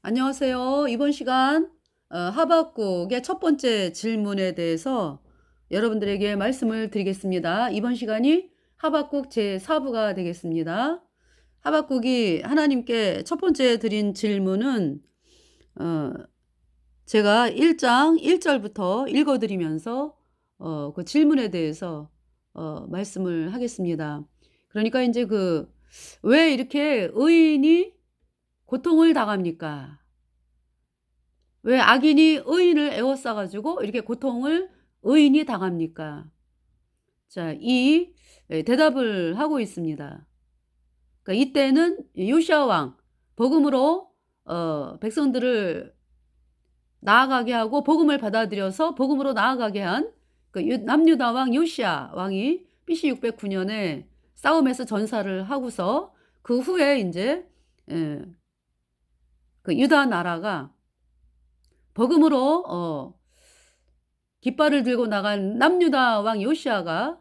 안녕하세요. 이번 시간 하박국의 첫 번째 질문에 대해서 여러분들에게 말씀을 드리겠습니다. 이번 시간이 하박국 제4부가 되겠습니다. 하박국이 하나님께 첫 번째 드린 질문은 어, 제가 1장 1절부터 읽어드리면서 그 질문에 대해서 말씀을 하겠습니다. 그러니까 이제 왜 이렇게 의인이 고통을 당합니까? 왜 악인이 의인을 에워싸가지고 이렇게 고통을 의인이 당합니까? 자, 대답을 하고 있습니다. 그러니까 이때는 요시아 왕 복음으로 백성들을 나아가게 하고 복음을 받아들여서 복음으로 나아가게 한 남유다 왕 요시아 왕이 BC 609년에 싸움에서 전사를 하고서 그 후에 이제 예, 유다 나라가 복음으로 깃발을 들고 나간 남유다 왕 요시아가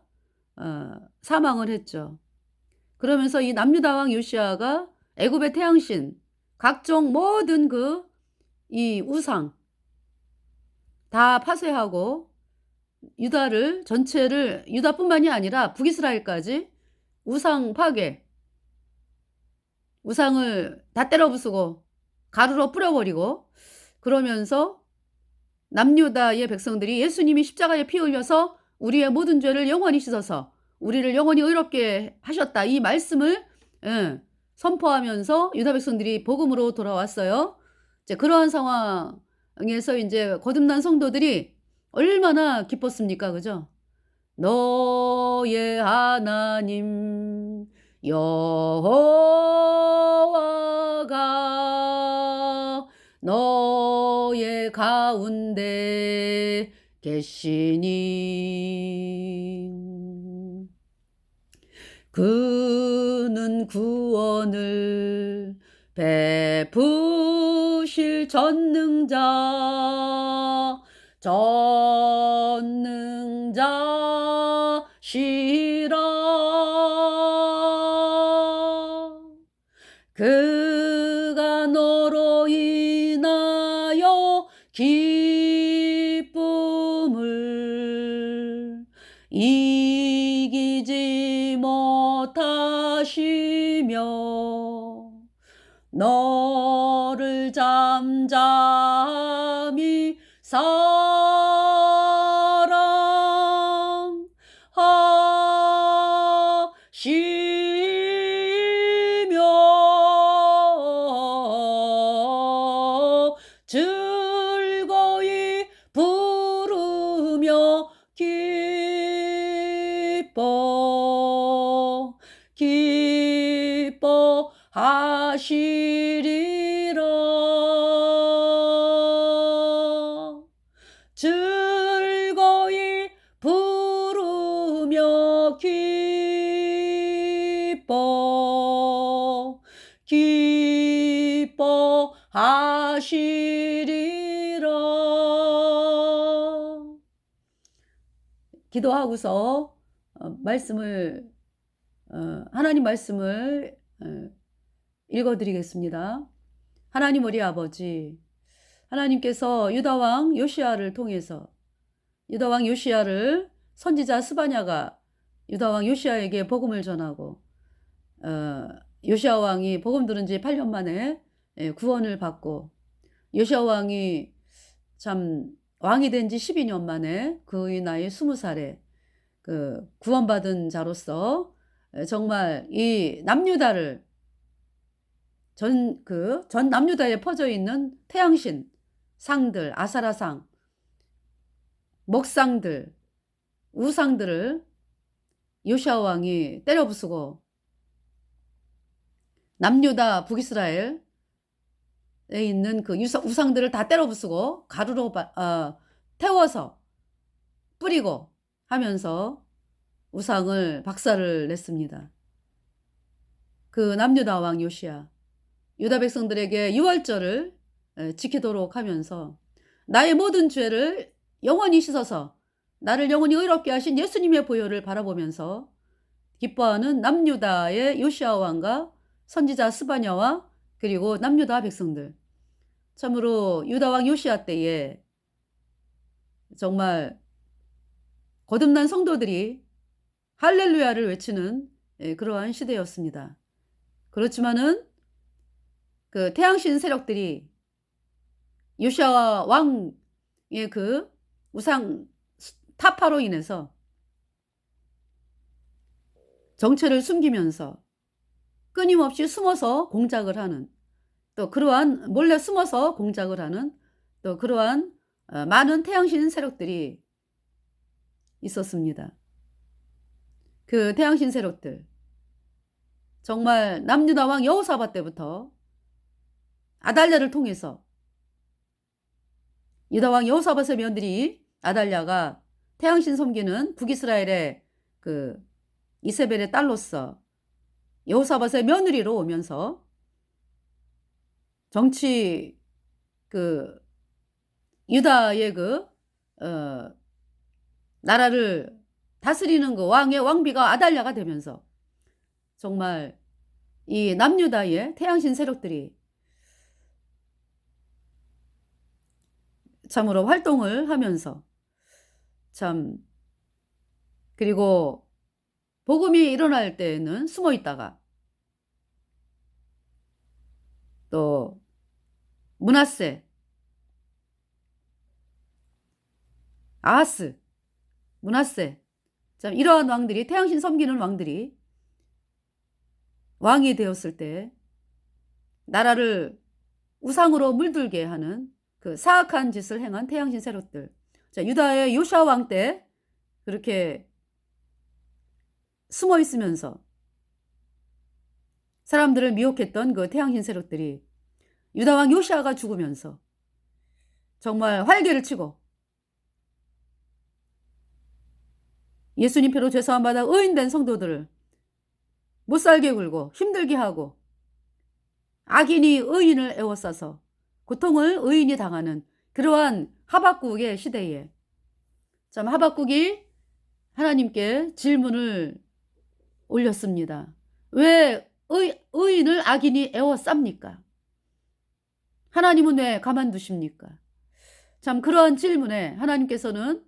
사망을 했죠. 그러면서 이 남유다 왕 요시아가 애굽의 태양신, 각종 모든 이 우상 다 파쇄하고 유다를 전체를 유다뿐만이 아니라 북이스라엘까지 우상 파괴, 우상을 다 때려 부수고 가루로 뿌려버리고 그러면서 남유다의 백성들이 예수님이 십자가에 피 흘려서 우리의 모든 죄를 영원히 씻어서 우리를 영원히 의롭게 하셨다. 이 말씀을 선포하면서 유다 백성들이 복음으로 돌아왔어요. 이제 그러한 상황에서 이제 거듭난 성도들이 얼마나 기뻤습니까? 그죠? 너의 하나님 여호와가 너의 가운데 계시니 그는 구원을 베푸실 전능자시라. 그가 너로 인하여 기쁨을 이기지 못하시며 너를 잠잠히 사랑하시며 즐거이 부르며 기뻐하시리라. 즐거이 부르며 기뻐하시리라. 기도하고서 하나님 말씀을 읽어드리겠습니다. 하나님 우리 아버지, 하나님께서 유다왕 요시아를 통해서 유다왕 요시아를 선지자 스바냐가 유다왕 요시아에게 복음을 전하고 요시아 왕이 복음 들은 지 8년 만에 구원을 받고 요시아 왕이 참 왕이 된 지 12년 만에 그의 나이 20살에 구원받은 자로서 정말 이 남유다를 전 남유다에 퍼져 있는 태양신 상들, 아사라상, 목상들, 우상들을 요시아 왕이 때려 부수고 남유다 북이스라엘에 있는 우상들을 다 때려 부수고 가루로 태워서 뿌리고 하면서 우상을 박살을 냈습니다. 그 남유다 왕 요시아 유다 백성들에게 유월절을 지키도록 하면서 나의 모든 죄를 영원히 씻어서 나를 영원히 의롭게 하신 예수님의 보혈을 바라보면서 기뻐하는 남유다의 요시아 왕과 선지자 스바냐와 그리고 남유다 백성들 참으로 유다 왕 요시야 때에 정말 거듭난 성도들이 할렐루야를 외치는 그러한 시대였습니다. 그렇지만은 그 태양신 세력들이 요시야 왕의 그 우상 타파로 인해서 정체를 숨기면서 끊임없이 숨어서 공작을 하는, 또 그러한 몰래 숨어서 공작을 하는, 또 그러한 많은 태양신 세력들이 있었습니다. 그 태양신 세력들 정말 남유다 왕 여호사밧 때부터 아달랴를 통해서 유다 왕 여호사밧의 며느리 아달랴가 태양신 섬기는 북이스라엘의 그 이세벨의 딸로서 여호사밧의 며느리로 오면서 정치 그 유다의 그 나라를 다스리는 그 왕의 왕비가 아달랴가 되면서 정말 이 남유다의 태양신 세력들이 참으로 활동을 하면서 참, 그리고 복음이 일어날 때에는 숨어 있다가 또 므낫세, 아하스, 므낫세, 참 이러한 왕들이, 태양신 섬기는 왕들이 왕이 되었을 때 나라를 우상으로 물들게 하는 그 사악한 짓을 행한 태양신 세력들. 자, 유다의 요시야 왕 때 그렇게 숨어 있으면서 사람들을 미혹했던 그 태양신 세력들이 유다 왕 요시야가 죽으면서 정말 활개를 치고 예수님 피로 죄사함 받아 의인된 성도들을 못살게 굴고 힘들게 하고 악인이 의인을 애워싸서 고통을 의인이 당하는 그러한 하박국의 시대에 참 하박국이 하나님께 질문을 올렸습니다. 왜 의인을 악인이 애워쌉니까? 하나님은 왜 가만두십니까? 참 그러한 질문에 하나님께서는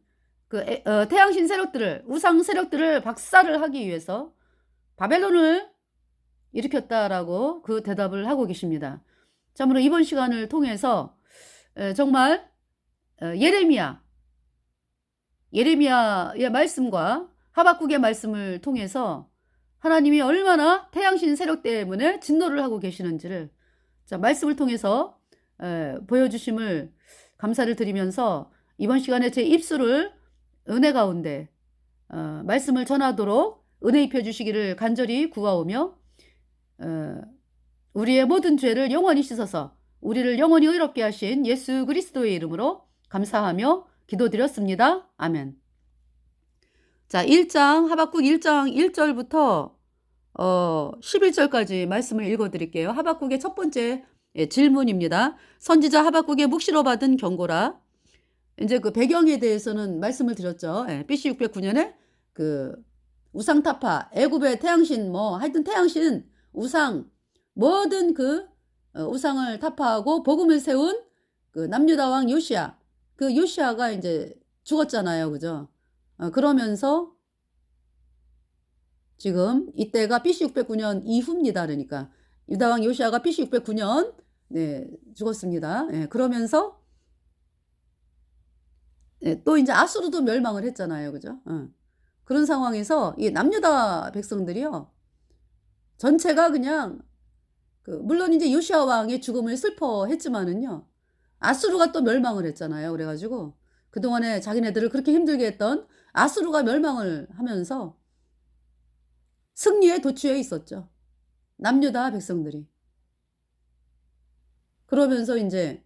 그 태양신 세력들을, 우상 세력들을 박살을 하기 위해서 바벨론을 일으켰다라고 그 대답을 하고 계십니다. 참으로 이번 시간을 통해서 정말 예레미야의 말씀과 하박국의 말씀을 통해서 하나님이 얼마나 태양신 세력 때문에 진노를 하고 계시는지를 말씀을 통해서 보여주심을 감사를 드리면서 이번 시간에 제 입술을 은혜 가운데 말씀을 전하도록 은혜 입혀 주시기를 간절히 구하오며 우리의 모든 죄를 영원히 씻어서 우리를 영원히 의롭게 하신 예수 그리스도의 이름으로 감사하며 기도드렸습니다. 아멘. 자, 하박국 1장 1절부터 11절까지 말씀을 읽어드릴게요. 하박국의 첫 번째 질문입니다. 선지자 하박국의 묵시로 받은 경고라. 이제 그 배경에 대해서는 말씀을 드렸죠. BC 609년에 그 우상타파, 애굽의 태양신, 하여튼 태양신, 우상, 모든 그 우상을 타파하고 복음을 세운 그 남유다 왕 요시야, 그 요시야가 이제 죽었잖아요. 그죠? 그러면서 지금 이때가 BC 609년 이후입니다. 그러니까 유다 왕 요시야가 BC 609년 죽었습니다. 그러면서 또 이제 아수르도 멸망을 했잖아요. 그죠? 그런 상황에서 이 남유다 백성들이요. 전체가 그냥 물론 이제 요시야 왕의 죽음을 슬퍼했지만은요. 아수르가 또 멸망을 했잖아요. 그래가지고 그동안에 자기네들을 그렇게 힘들게 했던 아수르가 멸망을 하면서 승리에 도취해 있었죠. 남유다 백성들이. 그러면서 이제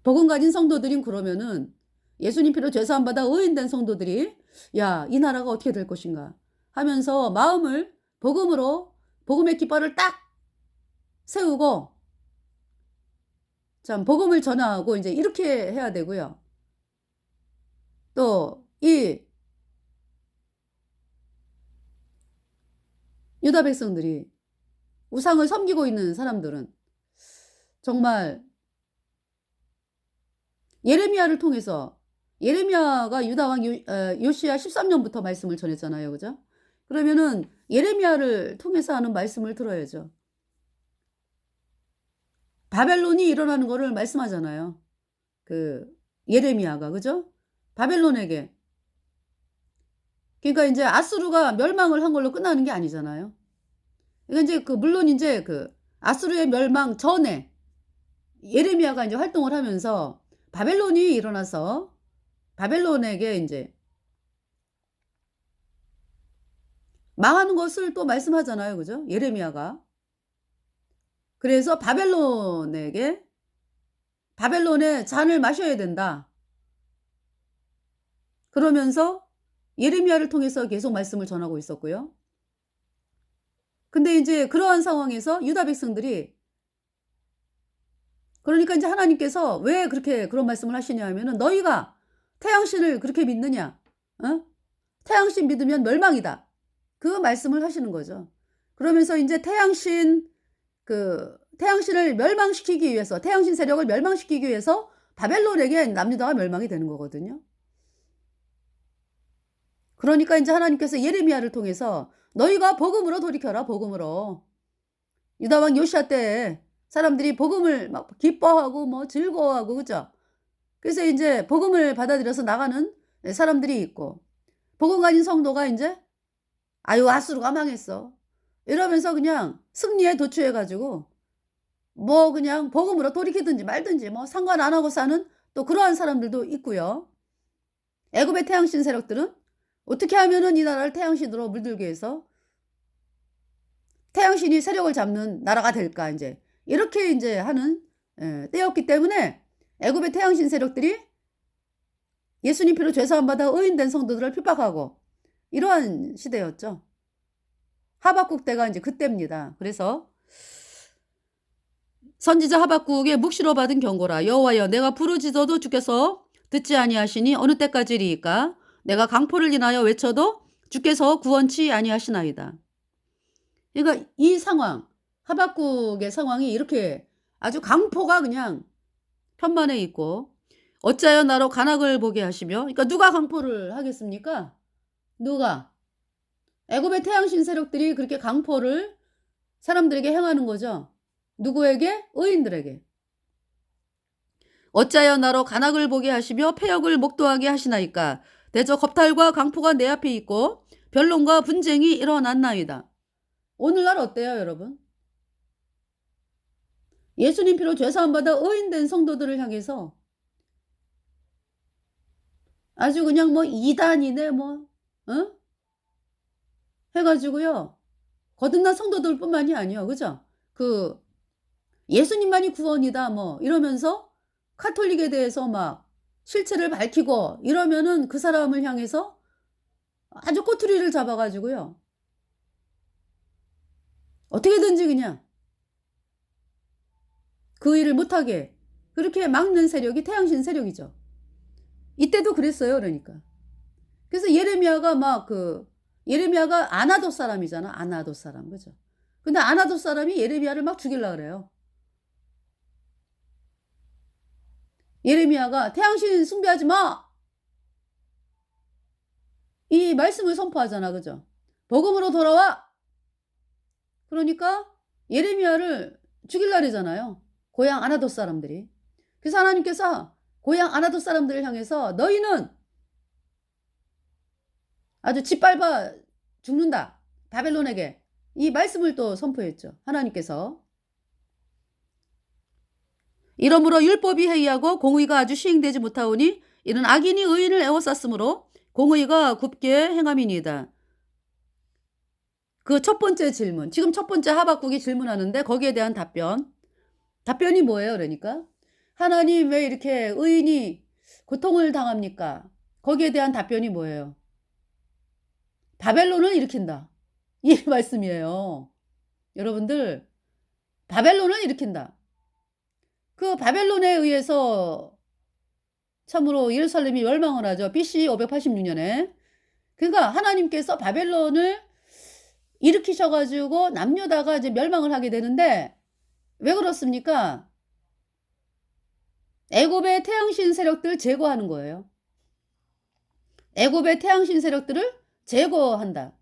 복음 가진 성도들인 그러면은 예수님 피로 죄사함 받아 의인된 성도들이 야, 이 나라가 어떻게 될 것인가 하면서 마음을 복음의 깃발을 딱 세우고 참 복음을 전하고 이제 이렇게 해야 되고요. 또 이 유다 백성들이 우상을 섬기고 있는 사람들은 정말 예레미야를 통해서 예레미야가 유다 왕 요시야 13년부터 말씀을 전했잖아요. 그죠? 그러면은 예레미야를 통해서 하는 말씀을 들어야죠. 바벨론이 일어나는 거를 말씀하잖아요. 그 예레미야가. 그죠? 바벨론에게. 그러니까 이제 아수르가 멸망을 한 걸로 끝나는 게 아니잖아요. 그러니까 이제 물론 이제 아수르의 멸망 전에 예레미야가 이제 활동을 하면서 바벨론이 일어나서 바벨론에게 이제 망하는 것을 또 말씀하잖아요. 그죠? 예레미야가. 그래서 바벨론의 잔을 마셔야 된다. 그러면서 예레미야를 통해서 계속 말씀을 전하고 있었고요. 근데 이제 그러한 상황에서 유다 백성들이, 그러니까 이제 하나님께서 왜 그렇게 그런 말씀을 하시냐 하면은, 너희가 태양신을 그렇게 믿느냐? 태양신 믿으면 멸망이다. 그 말씀을 하시는 거죠. 그러면서 이제 태양신을 멸망시키기 위해서, 태양신 세력을 멸망시키기 위해서 바벨론에게 남유다가 멸망이 되는 거거든요. 그러니까 이제 하나님께서 예레미야를 통해서 너희가 복음으로 돌이켜라. 복음으로. 유다 왕 요시야 때 사람들이 복음을 막 기뻐하고 뭐 즐거워하고, 그죠? 그래서 이제 복음을 받아들여서 나가는 사람들이 있고, 복음 가진 성도가 이제 아유 아수르가 망했어 이러면서 그냥 승리에 도취해가지고 뭐 그냥 복음으로 돌이키든지 말든지 뭐 상관 안 하고 사는 또 그러한 사람들도 있고요. 애굽의 태양신 세력들은 어떻게 하면은 이 나라를 태양신으로 물들게 해서 태양신이 세력을 잡는 나라가 될까, 이제 이렇게 이제 하는 때였기 때문에 애굽의 태양신 세력들이 예수님 피로 죄사함 받아 의인된 성도들을 핍박하고 이러한 시대였죠. 하박국 때가 이제 그때입니다. 그래서 선지자 하박국의 묵시로 받은 경고라. 여호와여, 내가 부르짖어도 주께서 듣지 아니하시니 어느 때까지리이까? 내가 강포를 인하여 외쳐도 주께서 구원치 아니하시나이다. 그러니까 이 상황, 하박국의 상황이 이렇게 아주 강포가 그냥 편만에 있고, 어찌하여 나로 간악을 보게 하시며, 그러니까 누가 강포를 하겠습니까? 누가? 애굽의 태양신 세력들이 그렇게 강포를 사람들에게 행하는 거죠. 누구에게? 의인들에게. 어찌하여 나로 간악을 보게 하시며 패역을 목도하게 하시나이까? 대저 겁탈과 강포가 내 앞에 있고 변론과 분쟁이 일어났나이다. 오늘날 어때요, 여러분? 예수님 피로 죄사함 받아 의인된 성도들을 향해서 아주 그냥 뭐 이단이네 뭐 해가지고요, 거듭난 성도들 뿐만이 아니요, 그죠? 예수님만이 구원이다 뭐 이러면서 카톨릭에 대해서 막 실체를 밝히고 이러면은 그 사람을 향해서 아주 꼬투리를 잡아가지고요, 어떻게든지 그냥 그 일을 못하게 그렇게 막는 세력이 태양신 세력이죠. 이때도 그랬어요. 그러니까. 그래서 예레미야가 아나돗 사람이잖아. 아나돗 사람. 그죠? 근데 아나돗 사람이 예레미야를 막 죽이려고 그래요. 예레미야가 태양신 숭배하지 마! 이 말씀을 선포하잖아. 그죠? 복음으로 돌아와! 그러니까 예레미야를 죽이려고 그러잖아요. 고향 아나돗 사람들이. 그래서 하나님께서 고향 아나돗 사람들을 향해서 너희는 아주 짓밟아 죽는다. 바벨론에게. 이 말씀을 또 선포했죠. 하나님께서. 이러므로 율법이 해이하고 공의가 아주 시행되지 못하오니 이는 악인이 의인을 애워쌌으므로 공의가 굽게 행함이니이다. 그 첫 번째 질문. 지금 첫 번째 하박국이 질문하는데 거기에 대한 답변이 뭐예요? 그러니까 하나님 왜 이렇게 의인이 고통을 당합니까? 거기에 대한 답변이 뭐예요? 바벨론을 일으킨다. 이 말씀이에요. 여러분들, 바벨론을 일으킨다. 그 바벨론에 의해서 참으로 예루살렘이 멸망을 하죠. BC 586년에. 그러니까 하나님께서 바벨론을 일으키셔가지고 남유다가 이제 멸망을 하게 되는데, 왜 그렇습니까? 애굽의 태양신 세력들 제거하는 거예요. 애굽의 태양신 세력들을 제거한다.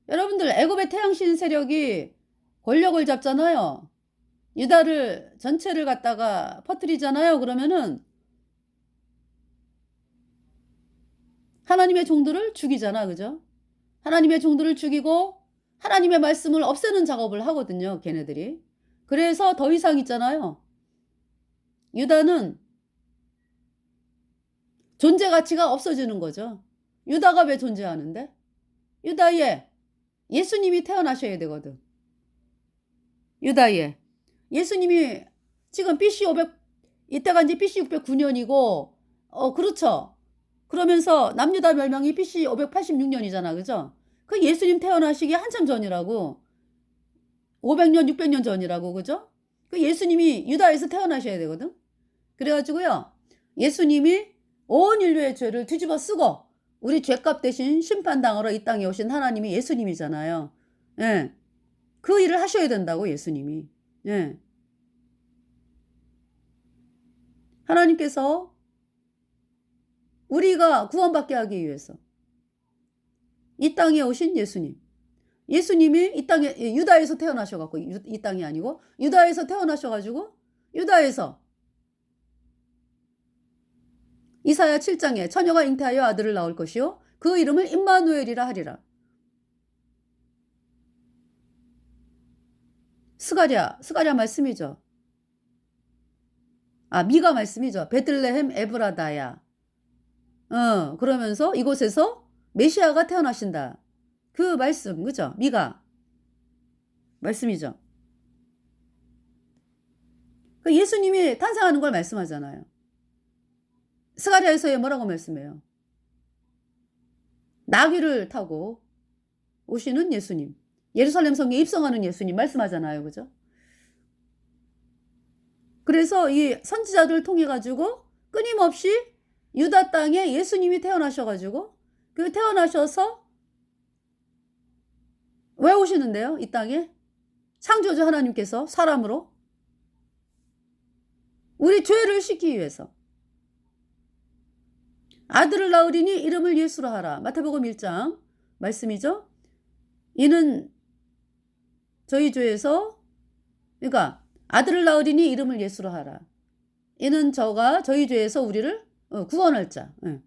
여러분들 애굽의 태양신 세력이 권력을 잡잖아요. 유다를 전체를 갖다가 퍼뜨리잖아요. 그러면은 하나님의 종들을 죽이잖아. 그죠? 하나님의 종들을 죽이고 하나님의 말씀을 없애는 작업을 하거든요. 걔네들이. 그래서 더 이상 있잖아요. 유다는 존재 가치가 없어지는 거죠. 유다가 왜 존재하는데? 유다에 예수님이 태어나셔야 되거든. 유다에 예수님이 지금 BC 500 이때가 이제 BC 609년이고 그렇죠. 그러면서 남유다 멸망이 BC 586년이잖아. 그죠? 그 예수님 태어나시기 한참 전이라고. 500년 600년 전이라고. 그죠? 그 예수님이 유다에서 태어나셔야 되거든. 그래가지고요. 예수님이 온 인류의 죄를 뒤집어 쓰고 우리 죄값 대신 심판당하러 이 땅에 오신 하나님이 예수님이잖아요. 예. 그 일을 하셔야 된다고 예수님이. 예. 하나님께서 우리가 구원받게 하기 위해서 이 땅에 오신 예수님. 예수님이 이 땅에 유다에서 태어나셔갖고 이 땅이 아니고 유다에서 태어나셔가지고 유다에서 이사야 7장에 처녀가 잉태하여 아들을 낳을 것이요 그 이름을 임마누엘이라 하리라. 스가랴 말씀이죠. 미가 말씀이죠. 베들레헴 에브라다야. 그러면서 이곳에서 메시아가 태어나신다. 그 말씀, 그죠? 미가 말씀이죠. 그 예수님이 탄생하는 걸 말씀하잖아요. 스가랴에서 뭐라고 말씀해요? 나귀를 타고 오시는 예수님. 예루살렘 성에 입성하는 예수님 말씀하잖아요. 그죠? 그래서 이 선지자들 통해 가지고 끊임없이 유다 땅에 예수님이 태어나셔가지고 그 태어나셔서 왜 오시는데요? 이 땅에 창조주 하나님께서 사람으로 우리 죄를 씻기 위해서 아들을 낳으리니 이름을 예수라 하라. 마태복음 1장 말씀이죠. 이는 저희 죄에서 그러니까 아들을 낳으리니 이름을 예수라 하라. 이는 저희 죄에서 우리를 구원할 자. 예.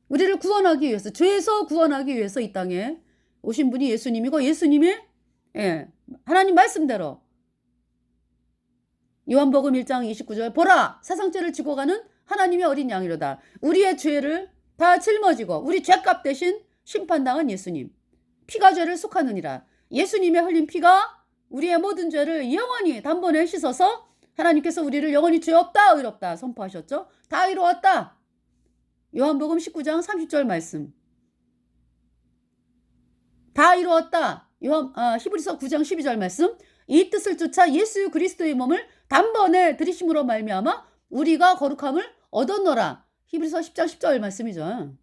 우리를 구원하기 위해서 죄에서 구원하기 위해서 이 땅에 오신 분이 예수님이고 예수님이 하나님 말씀대로 요한복음 1장 29절 보라 세상 죄를 지고 가는 하나님의 어린 양이로다. 우리의 죄를 다 짊어지고 우리 죄값 대신 심판당한 예수님. 피가 죄를 속하느니라. 예수님의 흘린 피가 우리의 모든 죄를 영원히 단번에 씻어서 하나님께서 우리를 영원히 죄 없다 의롭다 선포하셨죠. 다 이루었다. 요한복음 19장 30절 말씀. 다 이루었다. 히브리서 9장 12절 말씀. 이 뜻을 쫓아 예수 그리스도의 몸을 단번에 들이심으로 말미암아 우리가 거룩함을 얻었노라. 히브리서 10장 10절 말씀이죠.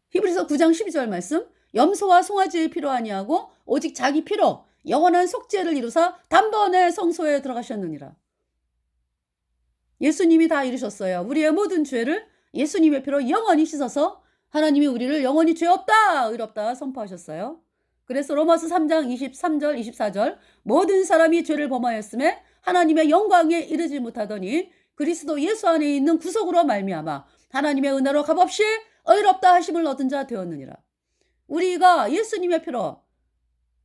히브리서 9장 12절 말씀. 염소와 송아지의 피로 아니하고 오직 자기 피로 영원한 속죄를 이루사 단번에 성소에 들어가셨느니라. 예수님이 다 이루셨어요. 우리의 모든 죄를 예수님의 피로 영원히 씻어서 하나님이 우리를 영원히 죄 없다 의롭다 선포하셨어요. 그래서 로마서 3장 23절 24절 모든 사람이 죄를 범하였음에 하나님의 영광에 이르지 못하더니 그리스도 예수 안에 있는 구속으로 말미암아 하나님의 은혜로 값없이 의롭다 하심을 얻은 자 되었느니라. 우리가 예수님의 피로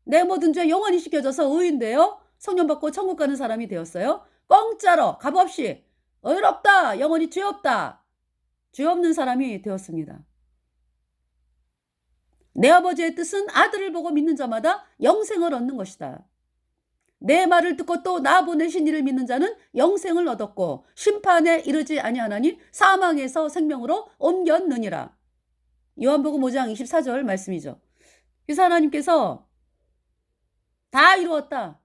내 모든 죄 영원히 씻겨져서 의인되어 성령 받고 천국 가는 사람이 되었어요. 공짜로 값없이 의롭다 영원히 죄 없다 죄 없는 사람이 되었습니다. 내 아버지의 뜻은 아들을 보고 믿는 자마다 영생을 얻는 것이다. 내 말을 듣고 또 나 보내신 이를 믿는 자는 영생을 얻었고 심판에 이르지 아니하나니 사망에서 생명으로 옮겼느니라. 요한복음 5장 24절 말씀이죠. 그래서 하나님께서 다 이루었다.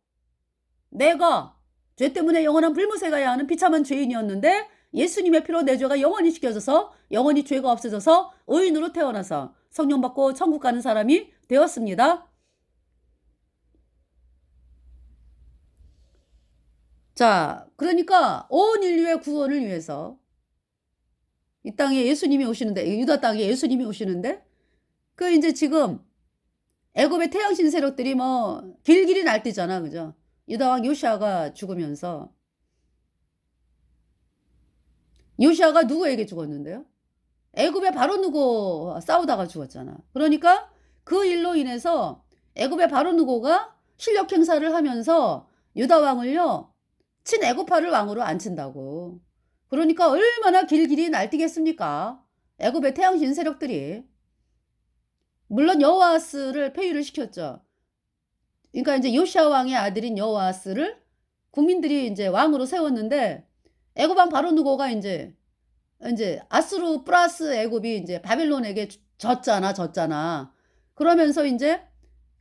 내가 죄 때문에 영원한 불못에 가야 하는 비참한 죄인이었는데 예수님의 피로 내 죄가 영원히 씻겨져서 영원히 죄가 없어져서 의인으로 태어나서 성령 받고 천국 가는 사람이 되었습니다. 자, 그러니까 온 인류의 구원을 위해서 이 땅에 예수님이 오시는데, 유다 땅에 예수님이 오시는데, 그 이제 지금 애굽의 태양신 세력들이 뭐 길길이 날뛰잖아, 그죠? 유다 왕 요시아가 죽으면서, 요시아가 누구에게 죽었는데요? 애굽의 바로 누고 싸우다가 죽었잖아. 그러니까 그 일로 인해서 애굽의 바로 누고가 실력 행사를 하면서 유다 왕을요, 친애굽파를 왕으로 앉힌다고. 그러니까 얼마나 길길이 날뛰겠습니까? 애굽의 태양신 세력들이. 물론 여호아스를 폐위를 시켰죠. 그러니까 이제 요시아 왕의 아들인 여호아스를 국민들이 이제 왕으로 세웠는데, 애굽 왕 바로 누고가 이제 아수르 플러스 애굽이 이제 바벨론에게 졌잖아. 그러면서 이제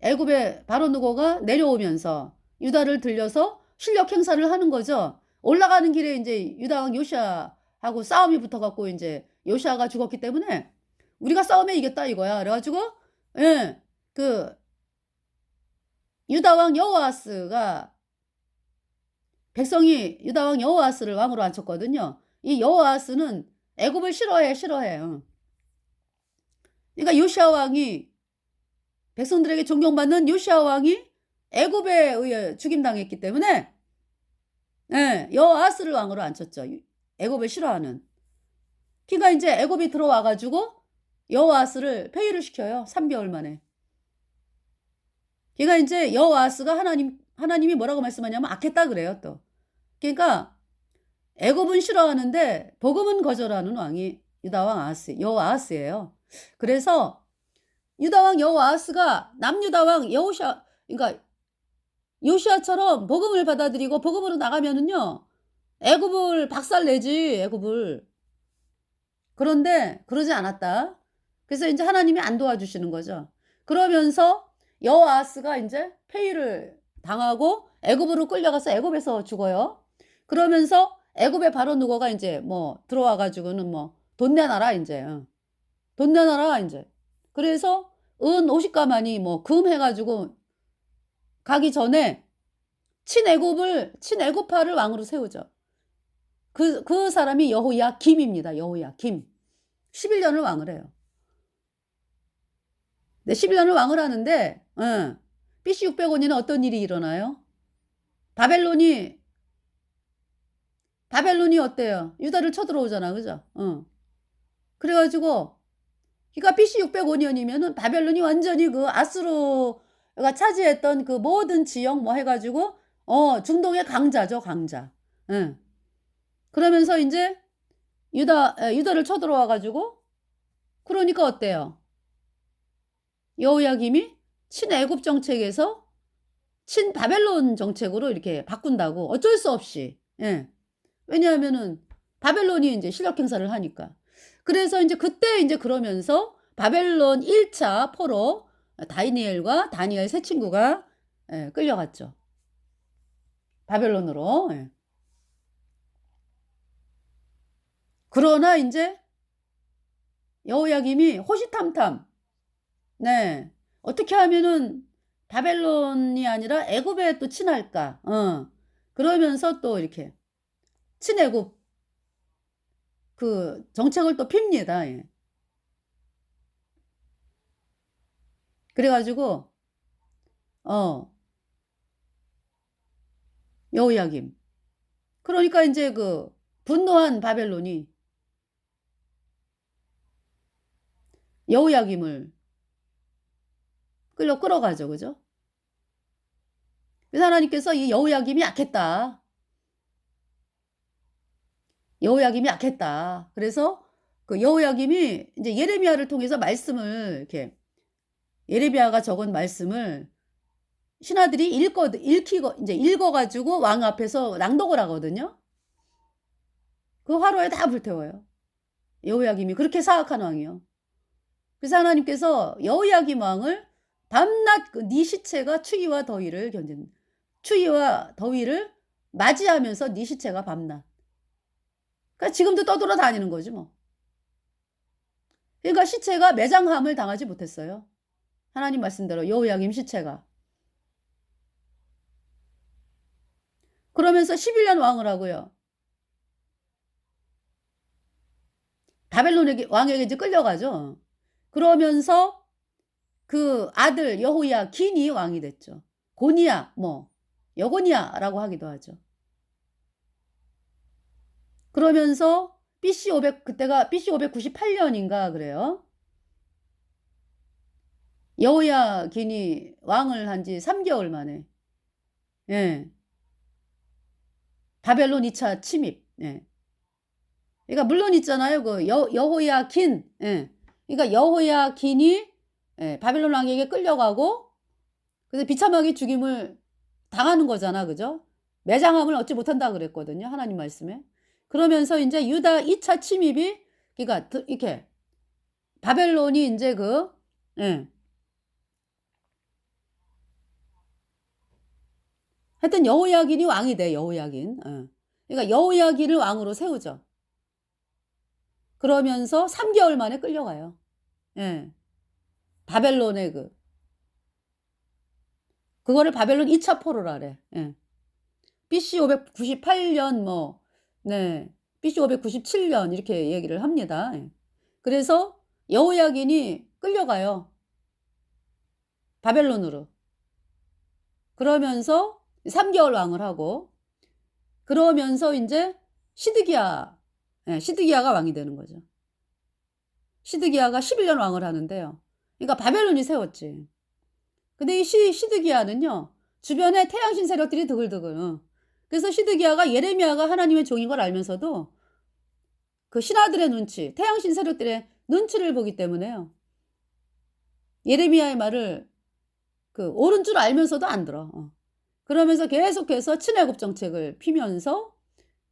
애굽의 바로 누고가 내려오면서 유다를 들려서 실력 행사를 하는 거죠. 올라가는 길에 이제 유다 왕 요시아하고 싸움이 붙어갖고 이제 요시아가 죽었기 때문에 우리가 싸움에 이겼다 이거야. 그래가지고 예, 그 유다 왕 여호아스가 백성이 유다 왕 여호아스를 왕으로 앉혔거든요. 이 여호아스는 애굽을 싫어해. 그러니까 요시아 왕이 백성들에게 존경받는 요시아 왕이 애굽에 의해 죽임당했기 때문에 예, 여호아스를 왕으로 앉혔죠. 애굽을 싫어하는. 그러니까 이제 애굽이 들어와가지고 여호아스를 폐위를 시켜요. 3개월 만에. 그러니까 이제 여호아스가 하나님이 뭐라고 말씀하냐면 악했다 그래요 또. 그러니까 애굽은 싫어하는데 복음은 거절하는 왕이 유다 왕 아하스, 여호아스예요. 그래서 유다 왕 여호아스가 남유다 왕 여호샤, 그러니까 요시아처럼 복음을 받아들이고 복음으로 나가면은요, 애굽을 박살내지, 애굽을. 그런데 그러지 않았다. 그래서 이제 하나님이 안 도와주시는 거죠. 그러면서 여호아스가 이제 폐위를 당하고 애굽으로 끌려가서 애굽에서 죽어요. 그러면서 애굽에 바로 누고가 이제 뭐 들어와 가지고는 뭐 돈 내놔라 이제. 돈 내놔라 이제. 그래서 은 50가만이 뭐 금 해가지고 가기 전에 친애굽파를 왕으로 세우죠. 그 사람이 여호야김입니다. 여호야김. 11년을 왕을 해요. 네, 11년을 왕을 하는데, BC 605년에 어떤 일이 일어나요? 바벨론이 어때요? 유다를 쳐들어오잖아, 그죠? 그래가지고, 그러니까 BC 605년이면은 바벨론이 완전히 그 아수르가 차지했던 그 모든 지역 뭐 해가지고, 중동의 강자죠, 강자. 그러면서 이제 유다를 쳐들어와가지고, 그러니까 어때요? 여호야김이 친애굽 정책에서 친바벨론 정책으로 이렇게 바꾼다고. 어쩔 수 없이. 예. 왜냐하면은 바벨론이 이제 실력 행사를 하니까. 그래서 이제 그때 이제 그러면서 바벨론 1차 포로 다니엘 세 친구가 끌려갔죠. 바벨론으로. 예. 그러나 이제 여호야김이 호시탐탐, 네, 어떻게 하면은 바벨론이 아니라 애굽에 또 친할까? 그러면서 또 이렇게 친애굽 그 정책을 또 핍니다. 예. 그래가지고 여호야김. 그러니까 이제 그 분노한 바벨론이 여호야김을 끌어가죠, 그죠? 그래서 하나님께서 이 여호야김이 약했다. 여호야김이 약했다. 그래서 그 여호야김이 이제 예레미야를 통해서 말씀을 이렇게 예레미야가 적은 말씀을 신하들이 이제 읽어가지고 왕 앞에서 낭독을 하거든요. 그 화로에 다 불태워요. 여호야김이 그렇게 사악한 왕이요. 그래서 하나님께서 여호야김 왕을 밤낮 네 시체가 추위와 더위를 추위와 더위를 맞이하면서 네 시체가 밤낮. 그러니까 지금도 떠돌아다니는 거지 뭐. 그러니까 시체가 매장함을 당하지 못했어요. 하나님 말씀대로 여호야김 시체가. 그러면서 11년 왕을 하고요. 바벨론 왕에게 이제 끌려가죠. 그러면서 그 아들 여호야긴이 왕이 됐죠. 고니야 뭐 여고니야라고 하기도 하죠. 그러면서 BC 500 그때가 BC 598년인가 그래요. 여호야긴이 왕을 한 지 3개월 만에 예. 바벨론 2차 침입. 예. 그러니까 물론 있잖아요. 그 여호야긴. 예. 그러니까 여호야긴이 예, 바벨론 왕에게 끌려가고 그래서 비참하게 죽임을 당하는 거잖아. 그죠? 매장함을 얻지 못한다 그랬거든요. 하나님 말씀에. 그러면서 이제 유다 2차 침입이 그러니까 이렇게 바벨론이 이제 그 예. 하여튼 여호야긴이 왕이 돼. 여호야긴. 예. 그러니까 여호야긴을 왕으로 세우죠. 그러면서 3개월 만에 끌려가요. 예. 바벨론의 그거를 바벨론 2차 포로라 그래. 예. BC 598년 뭐 네. BC 597년 이렇게 얘기를 합니다. 예. 그래서 여호야긴이 끌려가요. 바벨론으로. 그러면서 3개월 왕을 하고 그러면서 인제 시드기야 예, 시드기야가 왕이 되는 거죠. 시드기야가 11년 왕을 하는데요. 그러니까 바벨론이 세웠지. 근데 이 시드기야는요. 주변에 태양신 세력들이 드글드글. 그래서 시드기야가 예레미야가 하나님의 종인 걸 알면서도 그 신하들의 눈치, 태양신 세력들의 눈치를 보기 때문에요. 예레미야의 말을 그 옳은 줄 알면서도 안 들어. 그러면서 계속해서 친애국 정책을 피면서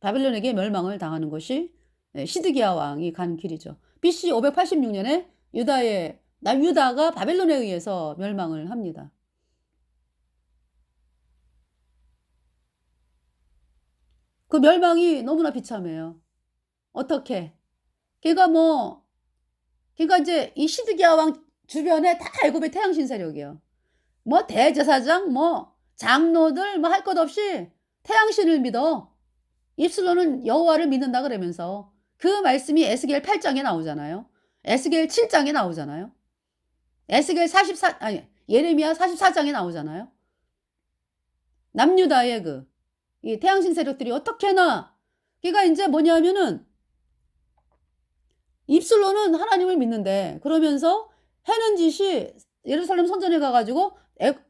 바벨론에게 멸망을 당하는 것이 시드기야 왕이 간 길이죠. BC 586년에 유다가 바벨론에 의해서 멸망을 합니다. 그 멸망이 너무나 비참해요. 어떻게? 걔가 이제 이 시드기야 왕 주변에 다 애굽의 태양신 세력이에요. 뭐 대제사장, 뭐 장로들 뭐 할 것 없이 태양신을 믿어. 입술로는 여호와를 믿는다 그러면서 그 말씀이 에스겔 8장에 나오잖아요. 에스겔 7장에 나오잖아요. 에스겔 44 아니 예레미야 44장에 나오잖아요. 남유다의 이 태양신 세력들이 어떻게나 걔가 이제 뭐냐면은 입술로는 하나님을 믿는데 그러면서 해는 짓이 예루살렘 성전에 가가지고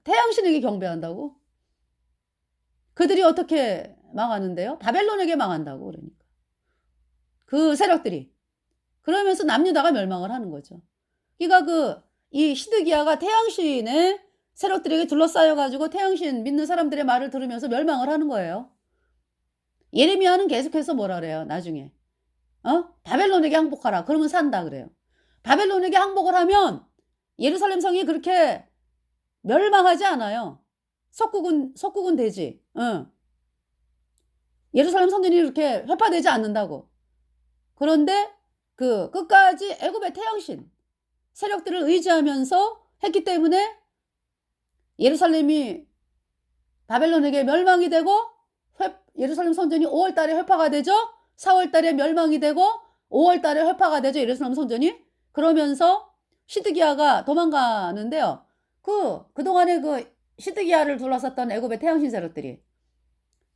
태양신에게 경배한다고. 그들이 어떻게 망하는데요? 바벨론에게 망한다고 그러니까. 그 세력들이. 그러면서 남유다가 멸망을 하는 거죠. 그러니까 이 시드기야가 태양신의 세력들에게 둘러싸여 가지고 태양신 믿는 사람들의 말을 들으면서 멸망을 하는 거예요. 예레미야는 계속해서 뭐라 그래요? 나중에. 바벨론에게 항복하라. 그러면 산다 그래요. 바벨론에게 항복을 하면 예루살렘 성이 그렇게 멸망하지 않아요. 속국은 되지. 예루살렘 성전이 이렇게 회파되지 않는다고. 그런데 끝까지 애굽의 태양신 세력들을 의지하면서 했기 때문에 예루살렘이 바벨론에게 멸망이 되고 예루살렘 성전이 5월 달에 회파가 되죠. 4월 달에 멸망이 되고 5월 달에 회파가 되죠. 예루살렘 성전이. 그러면서 시드기야가 도망가는데요. 그동안에 시드기야를 둘러쌌던 애굽의 태양신 세력들이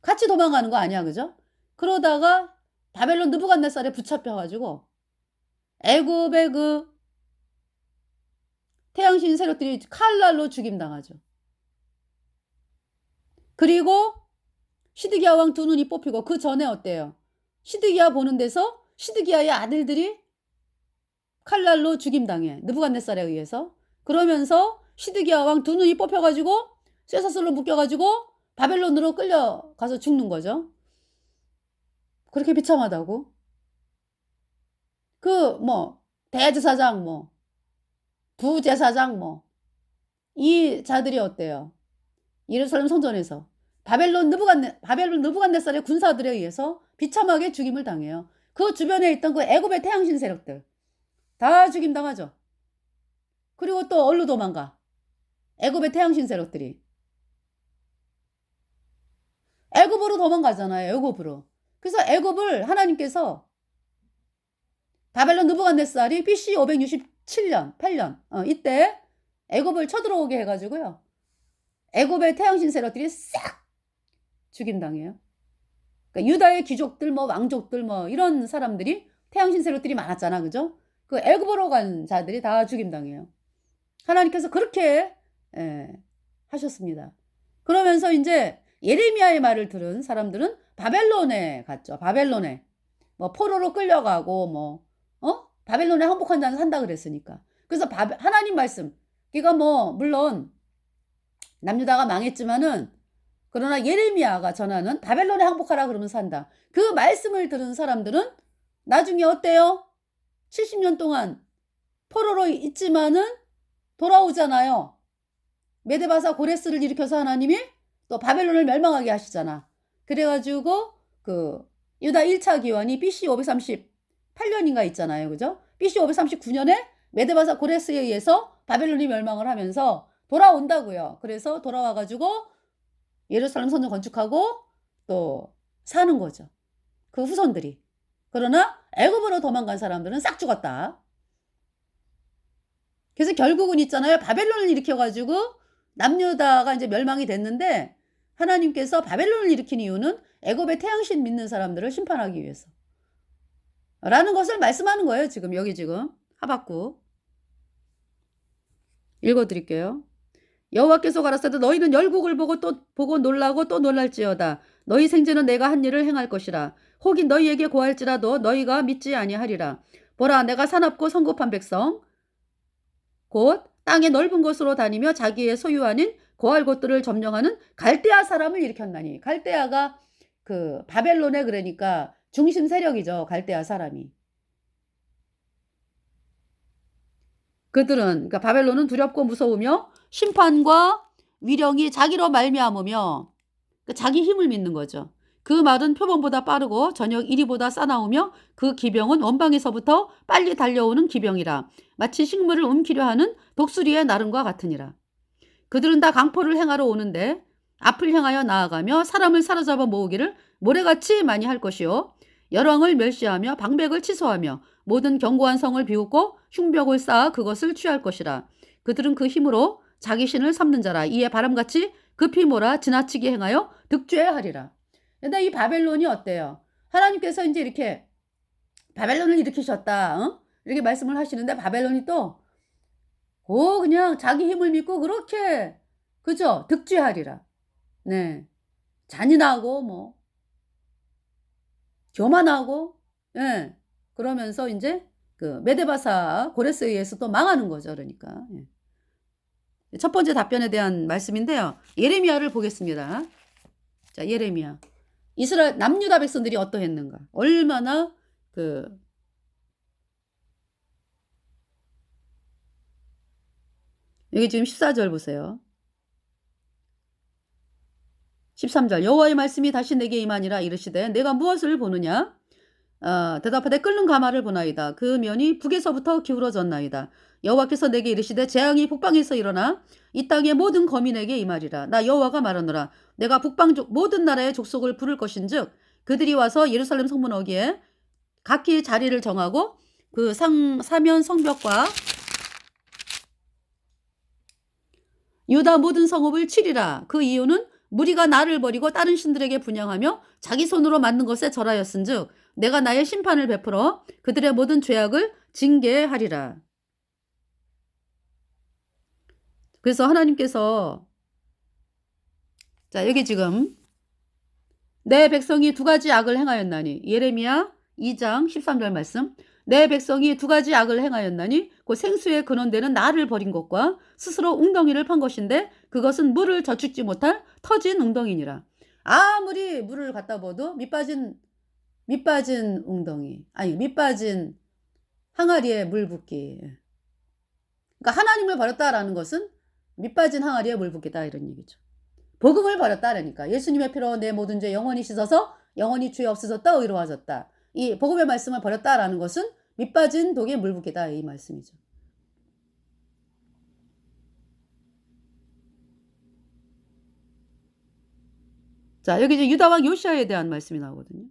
같이 도망가는 거 아니야. 그죠? 그러다가 바벨론 느부갓네살에 붙잡혀가지고 애굽의 태양신 세력들이 칼날로 죽임당하죠. 그리고 시드기야 왕 2눈이 뽑히고 그 전에 어때요? 시드기야 보는 데서 시드기야의 아들들이 칼날로 죽임당해. 느부갓네살에 의해서. 그러면서 시드기야 왕 2눈이 뽑혀가지고 쇠사슬로 묶여가지고 바벨론으로 끌려가서 죽는 거죠. 그렇게 비참하다고. 대제사장 부제사장 이 자들이 어때요? 예루살렘 성전에서 바벨론 느부갓네살의 군사들에 의해서 비참하게 죽임을 당해요. 그 주변에 있던 애굽의 태양신 세력들 다 죽임당하죠. 그리고 또 어디로 도망가? 애굽의 태양신 세력들이. 애굽으로 애굽으로 도망가잖아요. 애굽으로. 그래서 애굽을 하나님께서 바벨론 느부갓네살이 BC 567년 8년 이때 애굽을 쳐들어오게 해가지고요. 애굽의 태양신 세력들이 싹 죽임당해요. 그러니까 유다의 귀족들 뭐 왕족들 뭐 이런 사람들이 태양신 세력들이 많았잖아. 그죠? 그 애굽으로 간 자들이 다 죽임당해요. 하나님께서 그렇게 하셨습니다. 그러면서 이제 예레미야의 말을 들은 사람들은 바벨론에 갔죠. 바벨론에 뭐 포로로 끌려가고 뭐 바벨론에 항복한 자는 산다 그랬으니까. 그래서 하나님 말씀. 그러니까 뭐 물론 남유다가 망했지만은 그러나 예레미야가 전하는 바벨론에 항복하라 그러면 산다. 그 말씀을 들은 사람들은 나중에 어때요? 70년 동안 포로로 있지만은 돌아오잖아요. 메데바사 고레스를 일으켜서 하나님이 또 바벨론을 멸망하게 하시잖아. 그래가지고 그 유다 1차 기원이 BC 538년인가 있잖아요. 그죠? BC 539년에 메데바사 고레스에 의해서 바벨론이 멸망을 하면서 돌아온다고요. 그래서 돌아와가지고 예루살렘 성전 건축하고 또 사는 거죠. 그 후손들이. 그러나 애굽으로 도망간 사람들은 싹 죽었다. 그래서 결국은 있잖아요. 바벨론을 일으켜가지고 남유다가 이제 멸망이 됐는데 하나님께서 바벨론을 일으킨 이유는 애굽의 태양신 믿는 사람들을 심판하기 위해서. 라는 것을 말씀하는 거예요. 지금 여기 지금 하박국. 읽어드릴게요. 여호와께서 가라사대 너희는 열국을 보고 놀라고 또 놀랄지어다. 너희 생제는 내가 한 일을 행할 것이라. 혹인 너희에게 고할지라도 너희가 믿지 아니하리라. 보라 내가 사납고 성급한 백성 곧 땅의 넓은 곳으로 다니며 자기의 소유 아닌 고할 곳들을 점령하는 갈대아 사람을 일으켰나니. 갈대아가 그 바벨론의 그러니까 중심 세력이죠. 갈대아 사람이. 그들은 그러니까 바벨론은 두렵고 무서우며 심판과 위령이 자기로 말미암으며 자기 힘을 믿는 거죠. 그 말은 표범보다 빠르고 저녁 이리보다 싸나우며 그 기병은 원방에서부터 빨리 달려오는 기병이라. 마치 식물을 움키려 하는 독수리의 나름과 같으니라. 그들은 다 강포를 행하러 오는데 앞을 향하여 나아가며 사람을 사로잡아 모으기를 모래같이 많이 할 것이요. 열왕을 멸시하며 방백을 취소하며 모든 견고한 성을 비웃고 흉벽을 쌓아 그것을 취할 것이라. 그들은 그 힘으로 자기 신을 삼는 자라. 이에 바람같이 급히 몰아 지나치게 행하여 득죄하리라. 근데 이 바벨론이 어때요? 하나님께서 이제 이렇게 바벨론을 일으키셨다. 이렇게 말씀을 하시는데 바벨론이 또 그냥 자기 힘을 믿고 그렇게 그죠? 득죄하리라. 네. 잔인하고 뭐 교만하고 그러면서 이제 그 메데바사 고레스에 의해서 또 망하는 거죠. 그러니까. 첫 번째 답변에 대한 말씀인데요. 예레미야를 보겠습니다. 자, 예레미야. 이스라엘 남유다 백성들이 어떠했는가? 얼마나 여기 지금 14절 보세요. 13절 여호와의 말씀이 다시 내게 임하니라 이르시되 내가 무엇을 보느냐? 대답하되 끓는 가마를 보나이다. 그 면이 북에서부터 기울어졌나이다. 여호와께서 내게 이르시되 재앙이 북방에서 일어나 이 땅의 모든 거민에게 임하리라. 나 여호와가 말하노라. 내가 북방 모든 나라의 족속을 부를 것인즉 그들이 와서 예루살렘 성문 어기에 각기 자리를 정하고 그 사면 성벽과 유다 모든 성읍을 치리라. 그 이유는 무리가 나를 버리고 다른 신들에게 분향하며 자기 손으로 만든 것에 절하였은즉 내가 나의 심판을 베풀어 그들의 모든 죄악을 징계하리라. 그래서 하나님께서 자 여기 지금 내 백성이 두 가지 악을 행하였나니 예레미야 2장 13절 말씀 내 백성이 두 가지 악을 행하였나니 그 생수의 근원되는 나를 버린 것과 스스로 웅덩이를 판 것인데 그것은 물을 저축지 못할 터진 웅덩이니라. 아무리 물을 갖다 부어도 밑빠진 웅덩이 밑빠진 항아리에 물 붓기. 그러니까 하나님을 버렸다라는 것은 밑빠진 항아리에 물 붓기다 이런 얘기죠. 복음을 버렸다라니까. 예수님의 피로 내 모든 죄 영원히 씻어서 영원히 죄 없어졌다 의로워졌다. 이 복음의 말씀을 버렸다라는 것은 밑빠진 독에 물 붓기다 이 말씀이죠. 자, 여기 이제 유다왕 요시아에 대한 말씀이 나오거든요.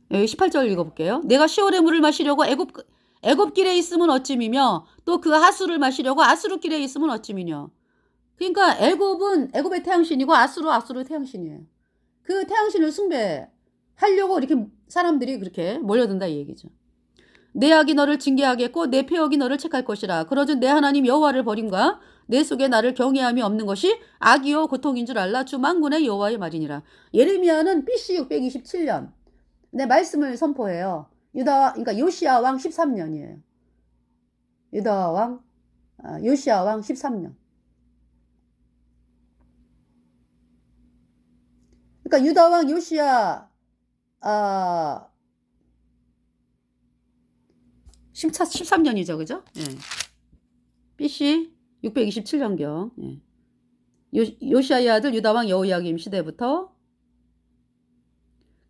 여기 18절 읽어볼게요. 내가 시올의 물을 마시려고 애굽길에 있으면 어찌미며 또 그 하수를 마시려고 아수르길에 있으면 어찌미뇨. 그러니까 애굽의 태양신이고 아수르 태양신이에요. 그 태양신을 숭배하려고 이렇게 사람들이 그렇게 몰려든다 이 얘기죠. 내 악이 너를 징계하겠고 내 패역이 너를 책할 것이라. 그러즉 내 하나님 여호와를 버림과 내 속에 나를 경외함이 없는 것이 악이요 고통인 줄 알라. 주 만군의 여호와의 말이니라. 예레미야는 BC 627년 내 말씀을 선포해요. 그러니까 요시야 왕 13년이에요. 요시야 왕 13년. 그러니까 유다 왕 요시야 13년이죠. 그죠? 예. BC 627년경. 예. 요시야의 아들 유다 왕 여호야김 시대부터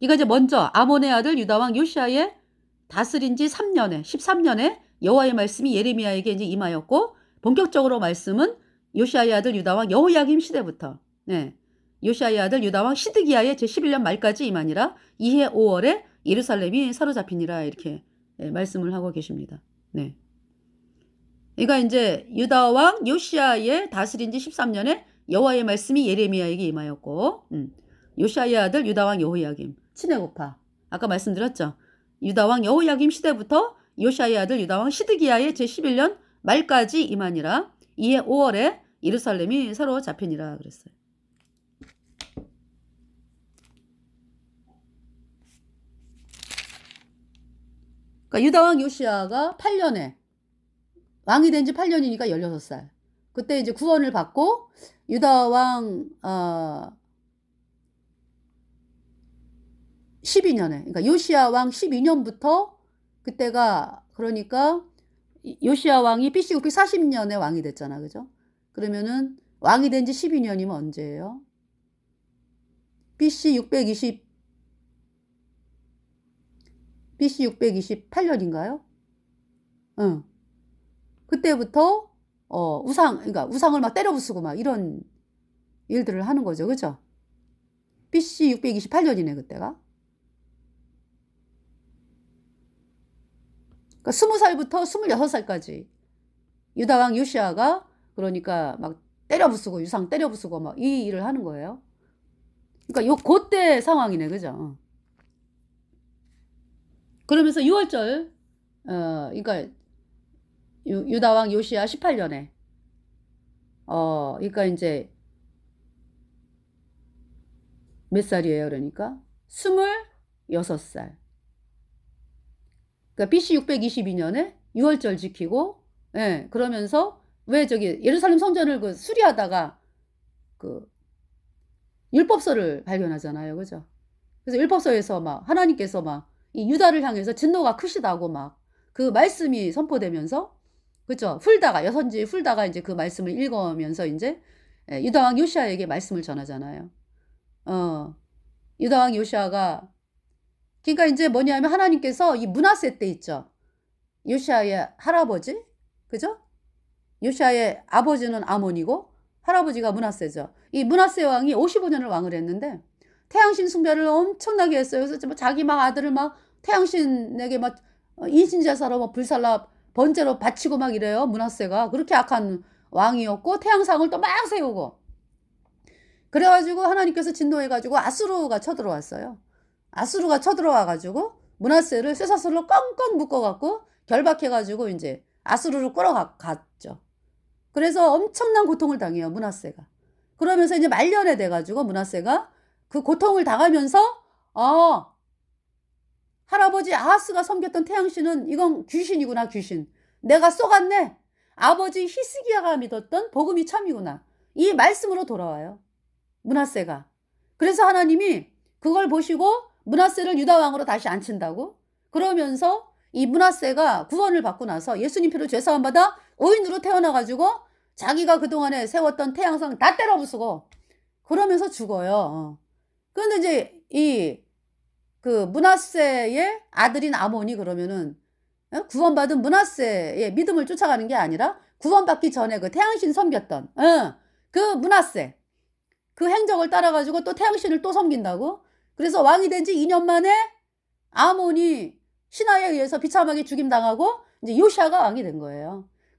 이거 이제 먼저 아몬의 아들 유다 왕 요시야의 다스린 지 13년에 여호와의 말씀이 예레미야에게 이제 임하였고 본격적으로 말씀은 요시야의 아들 유다 왕 여호야김 시대부터 요시야의 아들 유다 왕 시드기야의 제11년 말까지 임하니라. 이해 5월에 예루살렘이 사로잡히니라. 이렇게 말씀을 하고 계십니다. 네. 그러니까 이제 유다 왕 요시야의 다스린 지 13년에 여호와의 말씀이 예레미야에게 임하였고 요시야의 아들 유다 왕 여호야김 친해고파. 아까 말씀드렸죠. 유다 왕 여호야김 시대부터 요시야의 아들 유다 왕 시드기야의 제11년 말까지 임하니라. 이해 5월에 예루살렘이 사로잡히니라 그랬어요. 그러니까 유다 왕 요시야가 8년에 왕이 된 지 8년이니까 16살. 그때 이제 구원을 받고 유다 왕 12년에 그러니까 요시야 왕 12년부터 그때가 그러니까 요시야 왕이 BC 640년에 왕이 됐잖아. 그죠? 그러면은 왕이 된 지 12년이면 언제예요? BC 628년인가요? 응. 그때부터 그러니까 우상을 막 때려 부수고 막 이런 일들을 하는 거죠. 그죠? BC 628년이네 그때가. 그러니까 20살부터 26살까지 유다 왕 요시야가 그러니까 막 때려 부수고 우상 때려 부수고 막 이 일을 하는 거예요. 그러니까 그때 상황이네. 그죠? 그러면서 6월절 그러니까 유다 왕 요시야 18년에 그러니까 이제 몇 살이에요? 그러니까 26살. 그러니까 BC 622년에 6월절 지키고 그러면서 왜 저기 예루살렘 성전을 수리하다가 율법서를 발견하잖아요. 그죠? 그래서 율법서에서 막 하나님께서 막 이 유다를 향해서 진노가 크시다고 막 그 말씀이 선포되면서 그죠? 여선지 훌다가 이제 그 말씀을 읽으면서 이제 유다 왕 요시야에게 말씀을 전하잖아요. 유다 왕 요시야가 그러니까 이제 뭐냐면 하나님께서 이 므낫세 때 있죠. 요시야의 할아버지, 그죠? 요시야의 아버지는 아몬이고 할아버지가 므낫세죠. 이 므낫세 왕이 55년을 왕을 했는데 태양신 숭배를 엄청나게 했어요. 그래서 자기 막 아들을 막 태양신에게 막 인신제사로 막 불살라 번제로 바치고 막 이래요. 므낫세가 그렇게 악한 왕이었고 태양상을 또 막 세우고 그래가지고 하나님께서 진노해가지고 아수르가 쳐들어왔어요. 아수르가 쳐들어와가지고 므낫세를 쇠사슬로 꽁꽁 묶어갖고 결박해가지고 이제 아수르로 끌어갔죠. 그래서 엄청난 고통을 당해요. 므낫세가. 그러면서 이제 말년에 돼가지고 므낫세가 그 고통을 당하면서 할아버지 아하스가 섬겼던 태양신은 이건 귀신이구나. 귀신. 내가 쏘갔네. 아버지 히스기야가 믿었던 복음이 참이구나. 이 말씀으로 돌아와요. 므낫세가. 그래서 하나님이 그걸 보시고 므낫세를 유다 왕으로 다시 앉힌다고. 그러면서 이 므낫세가 구원을 받고 나서 예수님 피로 죄사함 받아 의인으로 태어나가지고 자기가 그동안에 세웠던 태양상 다 때려 부수고 그러면서 죽어요. 그런데 이제 그 므낫세의 아들인 아몬이 그러면은 구원받은 므낫세의 믿음을 쫓아가는 게 아니라 구원받기 전에 그 태양신 섬겼던 그 므낫세 그 행적을 따라 가지고 또 태양신을 또 섬긴다고? 그래서 왕이 된 지 2년 만에 아몬이 신하에 의해서 비참하게 죽임당하고 이제 요시아가 왕이 된 거예요.